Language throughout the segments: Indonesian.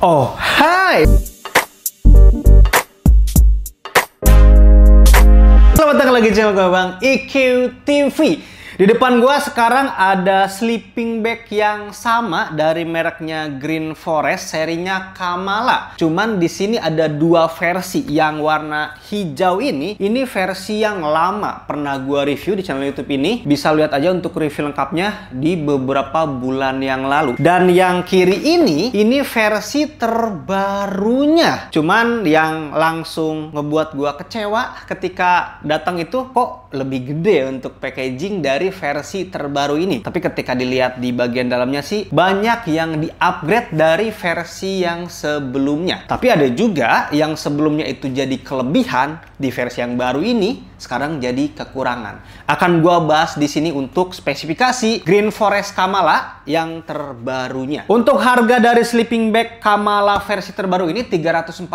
Oh, hai! Selamat datang lagi di channel gue Bang IQ TV. Di depan gua sekarang ada sleeping bag yang sama dari mereknya Green Forest, serinya Kamala. Cuman di sini ada dua versi. Yang warna hijau ini versi yang lama pernah gua review di channel YouTube ini. Bisa lihat aja untuk review lengkapnya di beberapa bulan yang lalu. Dan yang kiri ini versi terbarunya. Cuman yang langsung ngebuat gua kecewa ketika datang itu kok lebih gede untuk packaging dari versi terbaru ini. Tapi ketika dilihat di bagian dalamnya sih banyak yang di-upgrade dari versi yang sebelumnya. Tapi ada juga yang sebelumnya itu jadi kelebihan, di versi yang baru ini sekarang jadi kekurangan. Akan gua bahas di sini untuk spesifikasi Green Forest Kamala yang terbarunya. Untuk harga dari sleeping bag Kamala versi terbaru ini 345.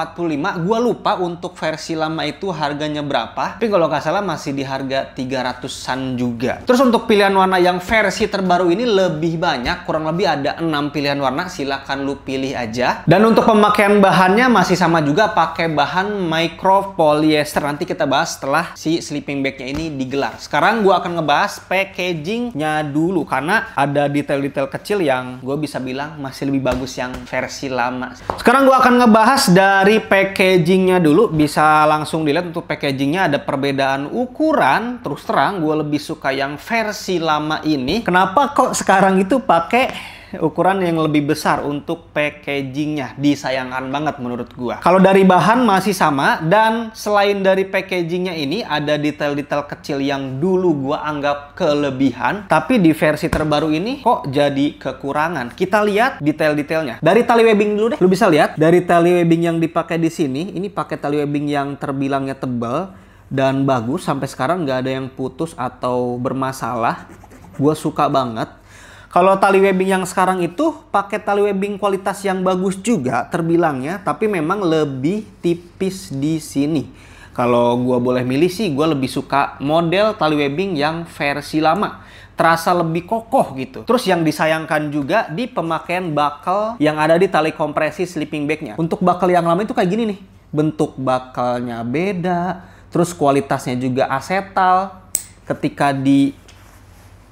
Gua lupa untuk versi lama itu harganya berapa. Tapi kalau nggak salah masih di harga 300-an juga. Terus untuk pilihan warna yang versi terbaru ini lebih banyak, kurang lebih ada 6 pilihan warna, silakan lu pilih aja. Dan untuk pemakaian bahannya masih sama juga, pakai bahan micro polyester. Nanti kita bahas setelah si sleeping bagnya ini digelar. Sekarang gua akan ngebahas packagingnya dulu, karena ada detail-detail kecil yang gue bisa bilang masih lebih bagus yang versi lama. Sekarang gua akan ngebahas dari packagingnya dulu. Bisa langsung dilihat untuk packagingnya ada perbedaan ukuran. Terus terang gue lebih suka yang versi lama ini. Kenapa kok sekarang itu pakai ukuran yang lebih besar untuk packagingnya? Disayangkan banget menurut gua. Kalau dari bahan masih sama, dan selain dari packagingnya ini ada detail-detail kecil yang dulu gua anggap kelebihan, tapi di versi terbaru ini kok jadi kekurangan. Kita lihat detail-detailnya. Dari tali webbing dulu deh. Lu bisa lihat dari tali webbing yang dipakai di sini, ini pakai tali webbing yang terbilangnya tebal dan bagus. Sampai sekarang nggak ada yang putus atau bermasalah. Gua suka banget. Kalau tali webbing yang sekarang itu pakai tali webbing kualitas yang bagus juga terbilangnya, tapi memang lebih tipis di sini. Kalau gua boleh milih sih, gua lebih suka model tali webbing yang versi lama. Terasa lebih kokoh gitu. Terus yang disayangkan juga di pemakaian buckle yang ada di tali kompresi sleeping bagnya. Untuk buckle yang lama itu kayak gini nih. Bentuk buckle-nya beda, terus kualitasnya juga asetal. Ketika di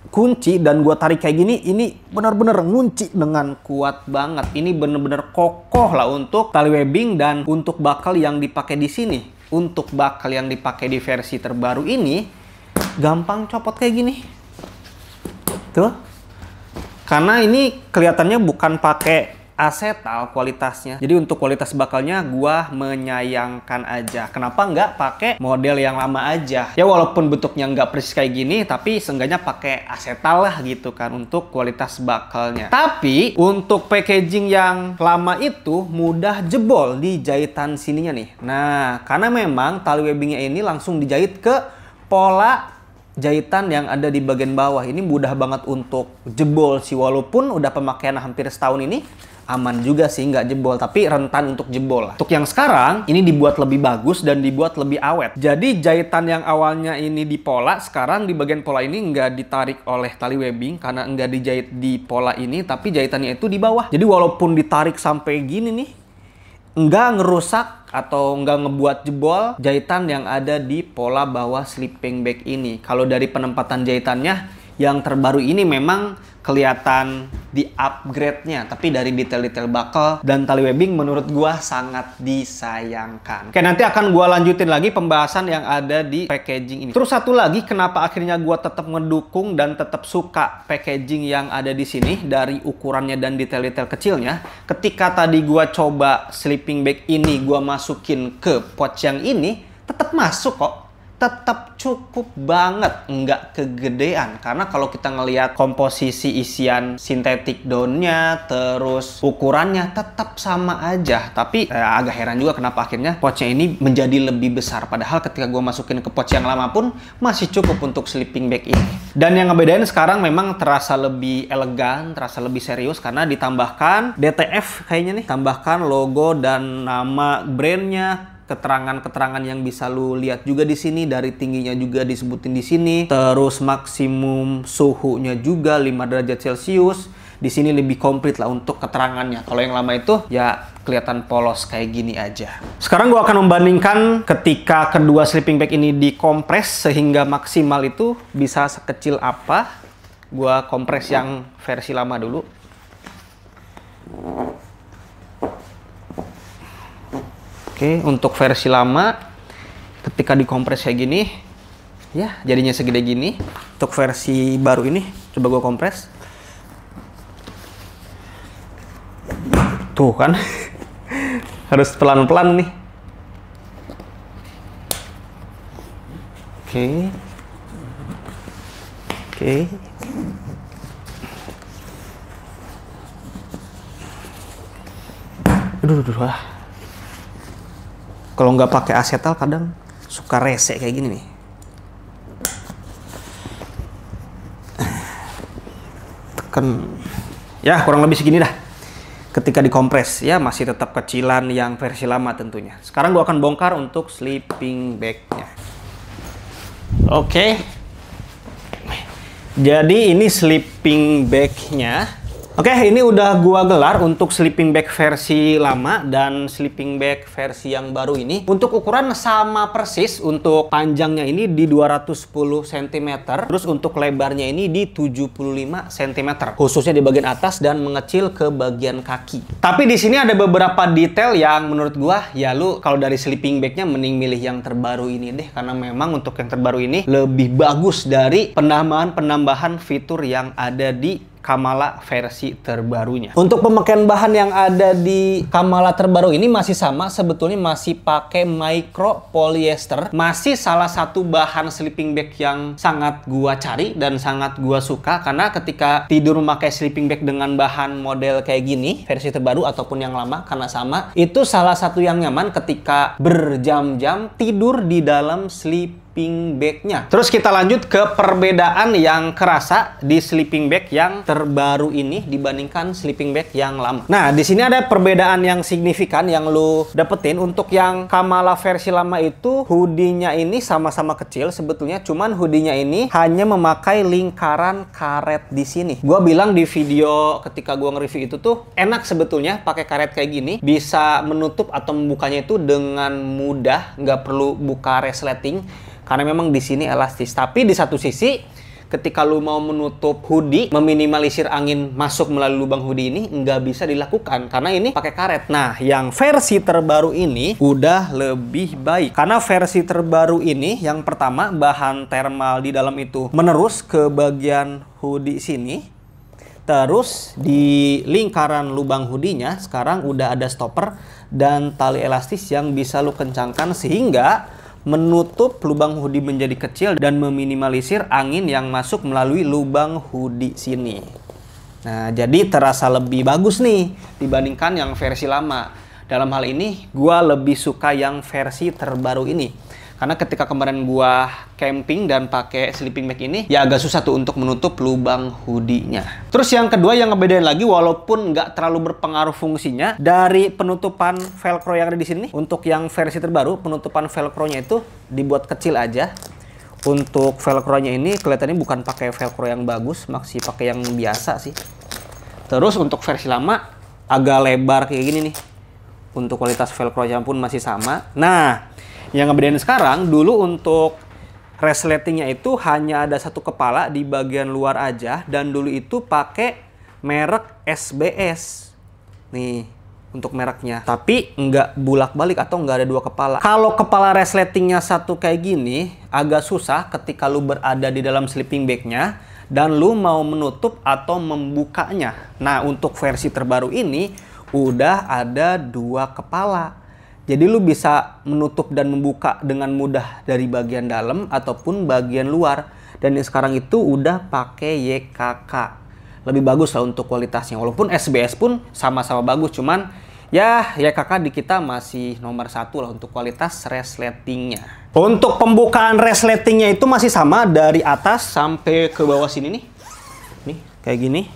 kunci dan gua tarik kayak gini, ini bener-bener ngunci dengan kuat banget. Ini bener-bener kokoh lah untuk tali webbing. Dan untuk buckle yang dipakai di sini, untuk buckle yang dipakai di versi terbaru ini gampang copot kayak gini tuh, karena ini kelihatannya bukan pakai asetal kualitasnya. Jadi untuk kualitas bakalnya gua menyayangkan aja. Kenapa nggak pakai model yang lama aja? Ya walaupun bentuknya nggak persis kayak gini, tapi seenggaknya pakai asetal lah gitu kan untuk kualitas bakalnya. Tapi untuk packaging yang lama itu mudah jebol di jahitan sininya nih. Nah, karena memang tali webbingnya ini langsung dijahit ke pola jahitan yang ada di bagian bawah. Ini mudah banget untuk jebol sih. Walaupun udah pemakaian hampir setahun ini, aman juga sih, nggak jebol, tapi rentan untuk jebol. Untuk yang sekarang, ini dibuat lebih bagus dan dibuat lebih awet. Jadi jahitan yang awalnya ini di pola, sekarang di bagian pola ini nggak ditarik oleh tali webbing, karena nggak dijahit di pola ini, tapi jahitannya itu di bawah. Jadi walaupun ditarik sampai gini nih, nggak ngerusak atau nggak ngebuat jebol jahitan yang ada di pola bawah sleeping bag ini. Kalau dari penempatan jahitannya, yang terbaru ini memang kelihatan di upgrade-nya, tapi dari detail-detail buckle dan tali webbing menurut gua sangat disayangkan. Oke, nanti akan gua lanjutin lagi pembahasan yang ada di packaging ini. Terus satu lagi, kenapa akhirnya gua tetap mendukung dan tetap suka packaging yang ada di sini dari ukurannya dan detail-detail kecilnya. Ketika tadi gua coba sleeping bag ini gua masukin ke pouch yang ini, tetap masuk kok. Tetap cukup banget, nggak kegedean. Karena kalau kita ngelihat komposisi isian sintetik daunnya, terus ukurannya tetap sama aja. Tapi agak heran juga kenapa akhirnya pouchnya ini menjadi lebih besar. Padahal ketika gue masukin ke pouch yang lama pun masih cukup untuk sleeping bag ini. Dan yang ngebedain sekarang memang terasa lebih elegan, terasa lebih serius karena ditambahkan DTF kayaknya nih. Tambahkan logo dan nama brandnya, keterangan-keterangan yang bisa lu lihat juga di sini, dari tingginya juga disebutin di sini. Terus maksimum suhunya juga 5 derajat Celcius. di sini lebih komplit lah untuk keterangannya. Kalau yang lama itu ya kelihatan polos kayak gini aja. Sekarang gua akan membandingkan ketika kedua sleeping bag ini dikompres sehingga maksimal itu bisa sekecil apa. Gua kompres yang versi lama dulu. Oke, untuk versi lama ketika dikompres kayak gini, ya jadinya segede gini. Untuk versi baru ini, coba gue kompres. Tuh kan, harus pelan-pelan nih. Oke. Oke. Aduh. Kalau nggak pakai asetal kadang suka rese kayak gini nih. Tekan. Ya kurang lebih segini dah. Ketika dikompres ya masih tetap kecilan yang versi lama tentunya. Sekarang gua akan bongkar untuk sleeping bag-nya. Oke. Jadi ini sleeping bag-nya. Oke, ini udah gua gelar untuk sleeping bag versi lama dan sleeping bag versi yang baru ini. Untuk ukuran sama persis, untuk panjangnya ini di 210 cm, terus untuk lebarnya ini di 75 cm, khususnya di bagian atas dan mengecil ke bagian kaki. Tapi di sini ada beberapa detail yang menurut gua ya lu kalau dari sleeping bagnya mending milih yang terbaru ini deh, karena memang untuk yang terbaru ini lebih bagus dari penambahan fitur yang ada di Kamala versi terbarunya. Untuk pemakaian bahan yang ada di Kamala terbaru ini masih sama, sebetulnya masih pakai micro polyester. Masih salah satu bahan sleeping bag yang sangat gua cari dan sangat gua suka, karena ketika tidur memakai sleeping bag dengan bahan model kayak gini, versi terbaru ataupun yang lama karena sama, itu salah satu yang nyaman ketika berjam-jam tidur di dalam sleeping bag-nya. Terus kita lanjut ke perbedaan yang kerasa di sleeping bag yang terbaru ini dibandingkan sleeping bag yang lama. Nah, di sini ada perbedaan yang signifikan yang lu dapetin. Untuk yang Kamala versi lama itu hoodie-nya ini sama-sama kecil sebetulnya, cuman hoodie-nya ini hanya memakai lingkaran karet di sini. Gua bilang di video ketika gua nge-review itu tuh enak sebetulnya pakai karet kayak gini, bisa menutup atau membukanya itu dengan mudah, nggak perlu buka resleting. Karena memang di sini elastis. Tapi di satu sisi, ketika lu mau menutup hoodie, meminimalisir angin masuk melalui lubang hoodie ini, nggak bisa dilakukan. Karena ini pakai karet. Nah, yang versi terbaru ini udah lebih baik. Karena versi terbaru ini, yang pertama, bahan thermal di dalam itu menerus ke bagian hoodie sini. Terus di lingkaran lubang hoodie-nya, sekarang udah ada stopper dan tali elastis yang bisa lu kencangkan sehingga menutup lubang hoodie menjadi kecil dan meminimalisir angin yang masuk melalui lubang hoodie sini. Nah, jadi terasa lebih bagus nih dibandingkan yang versi lama. Dalam hal ini, gua lebih suka yang versi terbaru ini. Karena ketika kemarin gua camping dan pakai sleeping bag ini, ya agak susah tuh untuk menutup lubang hoodie-nya. Terus yang kedua yang ngebedain lagi, walaupun nggak terlalu berpengaruh fungsinya, dari penutupan velcro yang ada di sini, untuk yang versi terbaru, penutupan velcro-nya itu dibuat kecil aja. Untuk velcro-nya ini kelihatannya bukan pakai velcro yang bagus, masih pakai yang biasa sih. Terus untuk versi lama, agak lebar kayak gini nih. Untuk kualitas velcro-nya pun masih sama. Nah, yang ngebedain sekarang, dulu untuk resletingnya itu hanya ada satu kepala di bagian luar aja, dan dulu itu pakai merek SBS nih untuk mereknya, tapi nggak bulak-balik atau nggak ada dua kepala. Kalau kepala resletingnya satu kayak gini agak susah ketika lu berada di dalam sleeping bagnya dan lu mau menutup atau membukanya. Nah, untuk versi terbaru ini udah ada dua kepala. Jadi lu bisa menutup dan membuka dengan mudah dari bagian dalam ataupun bagian luar. Dan yang sekarang itu udah pakai YKK. Lebih bagus lah untuk kualitasnya. Walaupun SBS pun sama-sama bagus. Cuman ya YKK di kita masih nomor satu lah untuk kualitas resletingnya. Untuk pembukaan resletingnya itu masih sama dari atas sampai ke bawah sini nih. Nih kayak gini.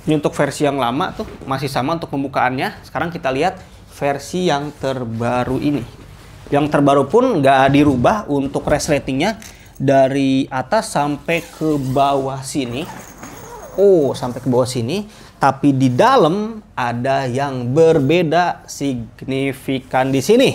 Ini untuk versi yang lama tuh masih sama untuk pembukaannya. Sekarang kita lihat versi yang terbaru ini. Yang terbaru pun nggak dirubah untuk resletingnya dari atas sampai ke bawah sini. sampai ke bawah sini. Tapi di dalam ada yang berbeda signifikan di sini.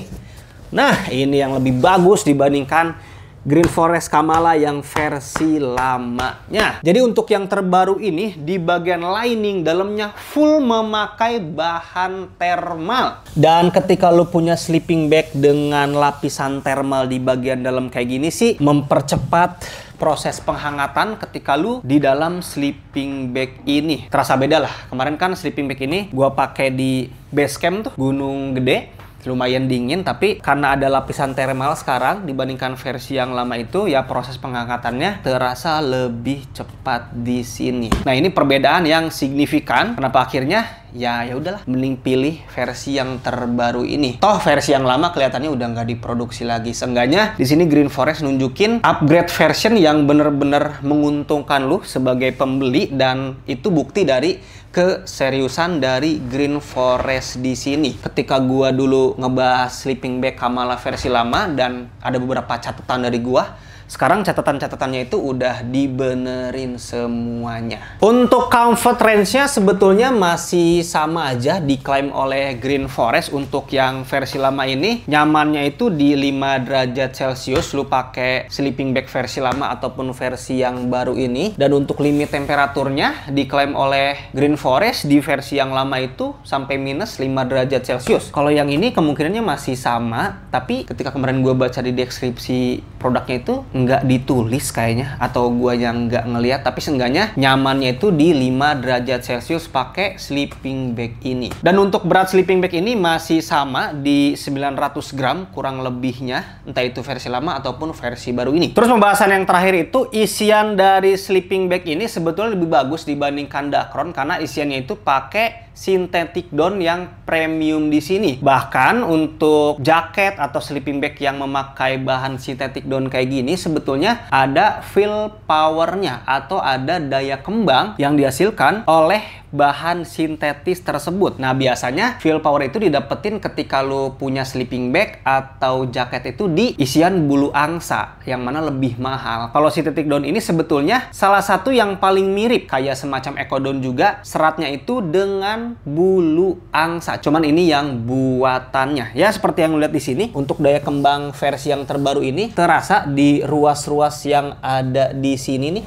Nah, ini yang lebih bagus dibandingkan Green Forest Kamala yang versi lamanya. Jadi untuk yang terbaru ini, di bagian lining dalamnya full memakai bahan thermal. Dan ketika lo punya sleeping bag dengan lapisan thermal di bagian dalam kayak gini sih, mempercepat proses penghangatan ketika lu di dalam sleeping bag ini. Terasa beda lah. Kemarin kan sleeping bag ini gua pakai di base camp tuh, Gunung Gede. Lumayan dingin, tapi karena ada lapisan thermal sekarang dibandingkan versi yang lama itu, ya proses penghangatannya terasa lebih cepat di sini. Nah, ini perbedaan yang signifikan. Kenapa akhirnya ya udahlah, mending pilih versi yang terbaru ini. Toh versi yang lama kelihatannya udah nggak diproduksi lagi. Seenggaknya di sini Green Forest nunjukin upgrade version yang bener-bener menguntungkan lu sebagai pembeli, dan itu bukti dari keseriusan dari Green Forest di sini. Ketika gua dulu ngebahas sleeping bag Kamala versi lama dan ada beberapa catatan dari gua, sekarang catatan-catatannya itu udah dibenerin semuanya. Untuk comfort range-nya sebetulnya masih sama aja diklaim oleh Green Forest. Untuk yang versi lama ini, nyamannya itu di 5 derajat Celcius, lu pakai sleeping bag versi lama ataupun versi yang baru ini. Dan untuk limit temperaturnya diklaim oleh Green Forest di versi yang lama itu sampai minus 5 derajat Celcius. Kalau yang ini kemungkinannya masih sama, tapi ketika kemarin gue baca di deskripsi produknya itu nggak ditulis kayaknya, atau gua yang nggak ngeliat, tapi seenggaknya nyamannya itu di 5 derajat Celcius pakai sleeping bag ini. Dan untuk berat sleeping bag ini masih sama di 900 gram kurang lebihnya, entah itu versi lama ataupun versi baru ini. Terus pembahasan yang terakhir itu, isian dari sleeping bag ini sebetulnya lebih bagus dibandingkan Dacron karena isiannya itu pakai synthetic down yang premium di sini. Bahkan untuk jaket atau sleeping bag yang memakai bahan synthetic down kayak gini, sebetulnya ada feel powernya atau ada daya kembang yang dihasilkan oleh bahan sintetis tersebut. Nah, biasanya feel power itu didapetin ketika lo punya sleeping bag atau jaket itu di isian bulu angsa, yang mana lebih mahal. Kalau synthetic down ini sebetulnya salah satu yang paling mirip, kayak semacam eco down juga, seratnya itu dengan bulu angsa. Cuman ini yang buatannya. Ya, seperti yang lihat di sini, untuk daya kembang versi yang terbaru ini terasa di ruas-ruas yang ada di sini nih.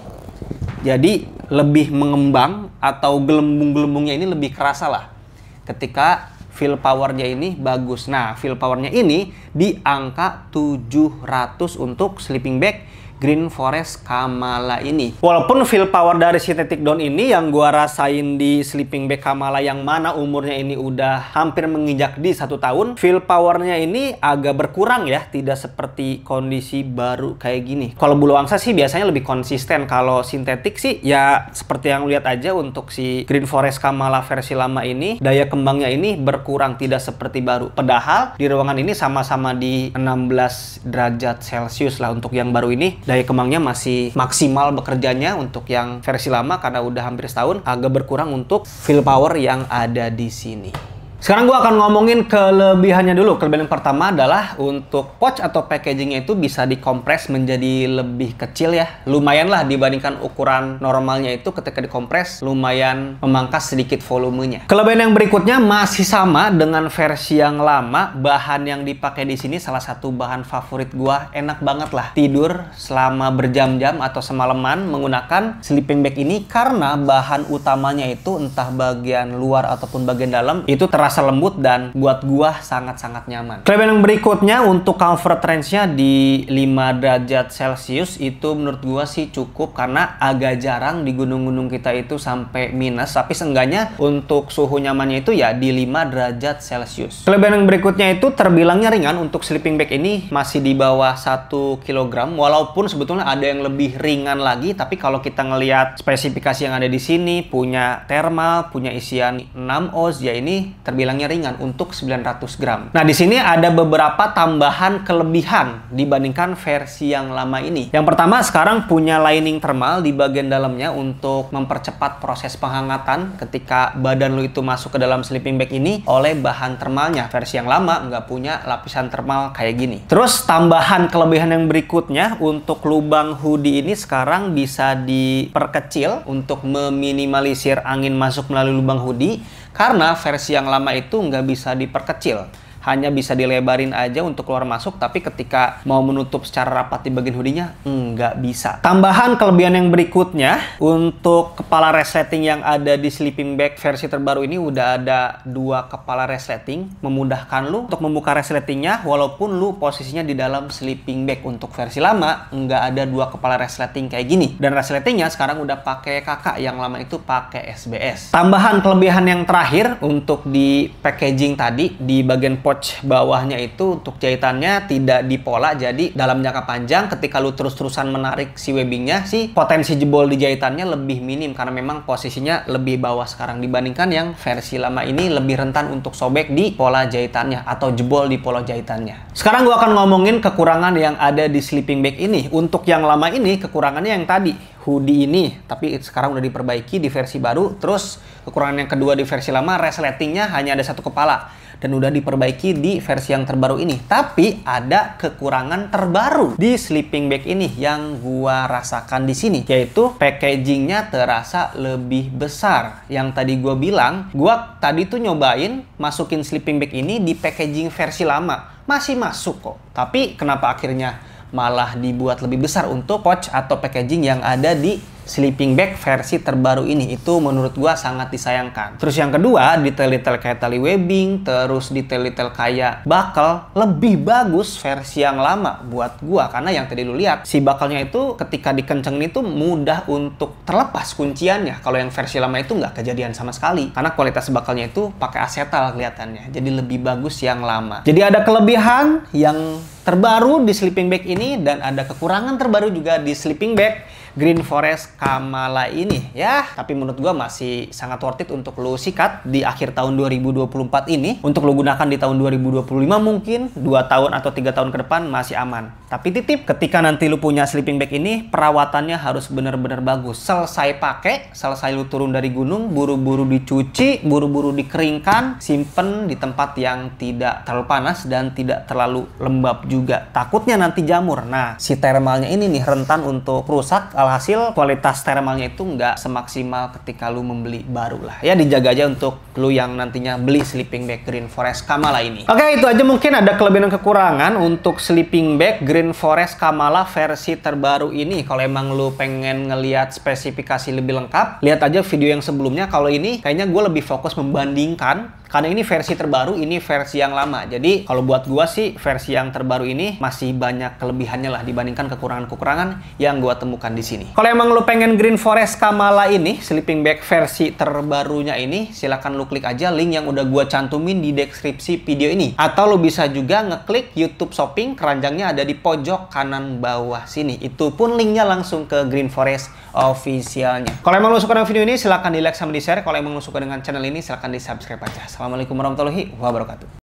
Jadi lebih mengembang atau gelembung-gelembungnya ini lebih kerasa lah ketika feel powernya ini bagus. Nah, feel powernya ini di angka 700 untuk sleeping bag Green Forest Kamala ini. Walaupun feel power dari synthetic down ini yang gua rasain di sleeping bag Kamala yang mana umurnya ini udah hampir menginjak di 1 tahun, feel powernya ini agak berkurang ya, tidak seperti kondisi baru kayak gini. Kalau bulu angsa sih biasanya lebih konsisten. Kalau sintetik sih ya seperti yang lihat aja, untuk si Green Forest Kamala versi lama ini daya kembangnya ini berkurang, tidak seperti baru. Padahal di ruangan ini sama-sama di 16 derajat Celcius lah. Untuk yang baru ini daya kembangnya masih maksimal bekerjanya. Untuk yang versi lama karena udah hampir setahun agak berkurang untuk feel power yang ada di sini. Sekarang gue akan ngomongin kelebihannya dulu. Kelebihan yang pertama adalah untuk pouch atau packagingnya itu bisa dikompres menjadi lebih kecil ya. Lumayan lah dibandingkan ukuran normalnya itu, ketika dikompres lumayan memangkas sedikit volumenya. Kelebihan yang berikutnya masih sama dengan versi yang lama. Bahan yang dipakai di sini salah satu bahan favorit gue. Enak banget lah tidur selama berjam-jam atau semalaman menggunakan sleeping bag ini, karena bahan utamanya itu entah bagian luar ataupun bagian dalam itu terasa lembut dan buat gua sangat-sangat nyaman. Kelebihan yang berikutnya untuk comfort range-nya di 5 derajat Celcius itu menurut gua sih cukup, karena agak jarang di gunung-gunung kita itu sampai minus, tapi seenggaknya untuk suhu nyamannya itu ya di 5 derajat Celcius. Kelebihan yang berikutnya itu terbilangnya ringan. Untuk sleeping bag ini masih di bawah 1 kg, walaupun sebetulnya ada yang lebih ringan lagi, tapi kalau kita ngelihat spesifikasi yang ada di sini, punya thermal, punya isian 6 oz, ya ini terbilangnya ringan untuk 900 gram. Nah, di sini ada beberapa tambahan kelebihan dibandingkan versi yang lama ini. Yang pertama, sekarang punya lining thermal di bagian dalamnya untuk mempercepat proses penghangatan ketika badan lu itu masuk ke dalam sleeping bag ini oleh bahan thermalnya. Versi yang lama nggak punya lapisan thermal kayak gini. Terus tambahan kelebihan yang berikutnya, untuk lubang hoodie ini sekarang bisa diperkecil untuk meminimalisir angin masuk melalui lubang hoodie, karena versi yang lama itu nggak bisa diperkecil, hanya bisa dilebarin aja untuk keluar masuk, tapi ketika mau menutup secara rapat di bagian hoodie-nya nggak bisa. Tambahan kelebihan yang berikutnya, untuk kepala resleting yang ada di sleeping bag versi terbaru ini udah ada 2 kepala resleting, memudahkan lu untuk membuka resletingnya walaupun lu posisinya di dalam sleeping bag. Untuk versi lama nggak ada 2 kepala resleting kayak gini, dan resletingnya sekarang udah pakai kakak, yang lama itu pakai SBS. Tambahan kelebihan yang terakhir, untuk di packaging tadi di bagian pouch bawahnya itu untuk jahitannya tidak dipola, jadi dalam jangka panjang ketika lu terus-terusan menarik si webbingnya, si potensi jebol di jahitannya lebih minim karena memang posisinya lebih bawah sekarang dibandingkan yang versi lama ini lebih rentan untuk sobek di pola jahitannya atau jebol di pola jahitannya. Sekarang gua akan ngomongin kekurangan yang ada di sleeping bag ini. Untuk yang lama ini kekurangannya yang tadi, hoodie ini, tapi sekarang udah diperbaiki di versi baru. Terus kekurangan yang kedua di versi lama, resletingnya hanya ada 1 kepala dan udah diperbaiki di versi yang terbaru ini. Tapi ada kekurangan terbaru di sleeping bag ini yang gua rasakan di sini, yaitu packagingnya terasa lebih besar. Yang tadi gua bilang, gua tadi tuh nyobain masukin sleeping bag ini di packaging versi lama, masih masuk kok. Tapi kenapa akhirnya malah dibuat lebih besar untuk pouch atau packaging yang ada di sleeping bag versi terbaru ini? Itu menurut gua sangat disayangkan. Terus yang kedua, detail-detail kayak tali webbing, terus detail-detail kayak buckle lebih bagus versi yang lama buat gua, karena yang tadi lu lihat si buckle-nya itu ketika dikencengin itu mudah untuk terlepas kunciannya. Kalau yang versi lama itu nggak kejadian sama sekali karena kualitas buckle-nya itu pakai asetal kelihatannya. Jadi lebih bagus yang lama. Jadi ada kelebihan yang terbaru di sleeping bag ini dan ada kekurangan terbaru juga di sleeping bag Green Forest Kamala ini ya. Tapi menurut gua masih sangat worth it untuk lu sikat di akhir tahun 2024 ini. Untuk lu gunakan di tahun 2025 mungkin 2 tahun atau 3 tahun ke depan masih aman. Tapi titip, ketika nanti lu punya sleeping bag ini, perawatannya harus benar-benar bagus. Selesai pakai, selesai lu turun dari gunung, buru-buru dicuci, buru-buru dikeringkan, simpen di tempat yang tidak terlalu panas dan tidak terlalu lembab juga. Takutnya nanti jamur. Nah, si thermalnya ini nih rentan untuk rusak. Alhasil kualitas thermalnya itu nggak semaksimal ketika lu membeli baru lah. Ya dijaga aja untuk lu yang nantinya beli sleeping bag Green Forest Kamala ini. Oke, itu aja mungkin ada kelebihan dan kekurangan untuk sleeping bag Green Forest Kamala versi terbaru ini. Kalau emang lu pengen ngelihat spesifikasi lebih lengkap, lihat aja video yang sebelumnya. Kalau ini kayaknya gue lebih fokus membandingkan, karena ini versi terbaru, ini versi yang lama. Jadi kalau buat gua sih versi yang terbaru ini masih banyak kelebihannya lah dibandingkan kekurangan-kekurangan yang gua temukan di sini. Kalau emang lu pengen Green Forest Kamala ini, sleeping bag versi terbarunya ini, silahkan lu klik aja link yang udah gua cantumin di deskripsi video ini. Atau lu bisa juga ngeklik YouTube Shopping, keranjangnya ada di pojok kanan bawah sini. Itu pun linknya langsung ke Green Forest officialnya. Kalau emang lu suka dengan video ini, silahkan di like sama di share. Kalau emang lu suka dengan channel ini, silahkan di subscribe aja. Assalamualaikum warahmatullahi wabarakatuh.